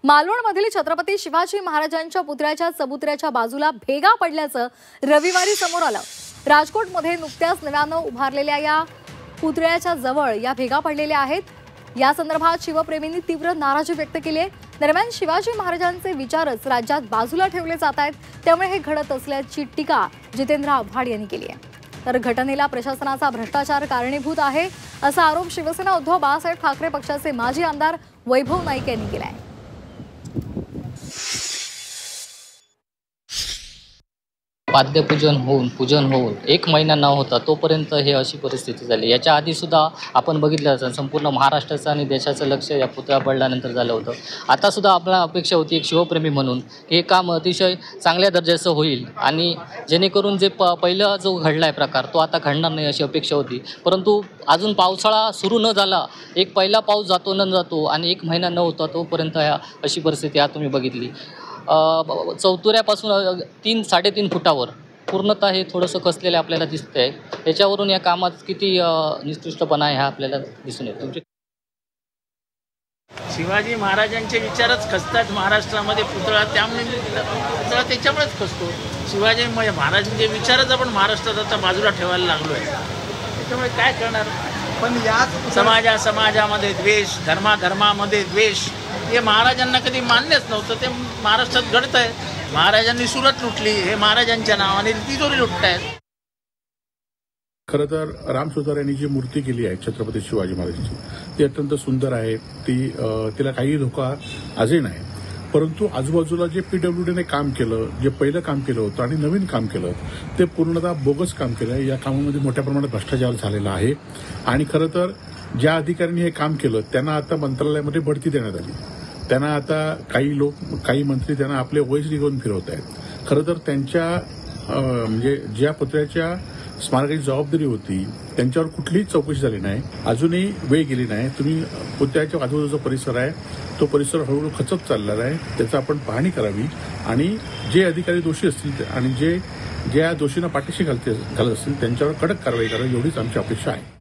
मालवणमधील छत्रपती शिवाजी महाराजांच्या पुतळ्याच्या चबुतऱ्याच्या बाजूला भेगा पडल्याचं रविवारी समोर आलं। राजकोटमध्ये नुकत्याच नव्यानं उभारलेल्या या पुतळ्याच्या जवळ या भेगा पडलेल्या आहेत। या संदर्भात शिवप्रेमींनी तीव्र नाराजी व्यक्त केली आहे। दरम्यान शिवाजी महाराजांचे विचारच राज्यात बाजूला ठेवले जात आहेत, त्यामुळे हे घडत असल्याची टीका जितेंद्र आव्हाड यांनी केली आहे। तर घटनेला प्रशासनाचा भ्रष्टाचार कारणीभूत आहे असा आरोप शिवसेना उद्धव बाळासाहेब ठाकरे पक्षाचे माजी आमदार वैभव नाईक यांनी केला आहे। पाद्यपूजन होऊन एक महिना न होता तोपर्यंत हे अशी परिस्थिती झाली। याच्या आधी सुद्धा आपण बघितलं असेल संपूर्ण महाराष्ट्राचं आणि देशाचं लक्ष या पुतळा पडल्यानंतर झालं होतं। आता सुद्धा आपल्याला अपेक्षा होती एक शिवप्रेमी म्हणून हे काम अतिशय चांगल्या दर्जाचं होईल आणि जेणेकरून जे पहिला जो घडलाय प्रकार तो आता घडणार नाही अशी अपेक्षा होती। परंतु अजून पावसाळा सुरू न झाला, एक पहिला पाऊस जातो न जातो आणि एक महिना न होता तोपर्यंत अशी परिस्थिती आज तुम्ही बघितली। चौतुऱ्यापासून 3-3.5 फुटावर पूर्णतः हे थोडंसं कसलेलं आपल्याला दिसतंय। याच्यावरून या कामात किती निकृष्टपणा आहे हा आपल्याला दिसून येतो। शिवाजी महाराजांचे विचारच खचतात महाराष्ट्रामध्ये पुतळा, त्यामुळे पुतळा त्याच्यामुळेच खचतो। शिवाजी महाराजांचे विचारच आपण महाराष्ट्रात आता बाजूला ठेवायला लागलो आहे, त्याच्यामुळे काय करणार। पण या समाजामध्ये द्वेष, धर्मामध्ये द्वेष हे महाराजांना कधी मान्यच नव्हतं, ते महाराष्ट्रात घडत आहे। महाराजांनी सुरत लुटली, हे महाराजांच्या नावाने तिजोरी लुटतायत। खरं तर राम सुतार यांनी जी मूर्ती केली आहे छत्रपती शिवाजी महाराजांची ती अत्यंत सुंदर आहे। तिला काही धोका आजही नाही, परंतु आजूबाजूला जे PWDने काम केलं, जे पहिलं काम केलं होतं आणि नवीन काम केलं ते पूर्णतः बोगस काम केलं आहे। या कामामध्ये मोठ्या प्रमाणात भ्रष्टाचार झालेला आहे आणि खरं तर ज्या अधिकाऱ्यांनी हे काम केलं त्यांना आता मंत्रालयामध्ये बढती देण्यात आली। त्यांना आता काही मंत्री त्यांना आपले वयस निघून फिरवत आहेत। खरं तर त्यांच्या म्हणजे ज्या पुतळ्याच्या स्मारकाची जबाबदारी होती त्यांच्यावर कुठलीही चौकशी झाली नाही, अजूनही वेळ गेली नाही। तुम्ही पुतळ्याच्या आजूबाजूचा परिसर आहे तो परिसर हळूहळू खचत चाललेला आहे, त्याचा आपण पाहणी करावी आणि जे अधिकारी दोषी असतील आणि ज्या दोषींना पाठीशी घालत असतील त्यांच्यावर कडक कारवाई करावी एवढीच आमची अपेक्षा आहे।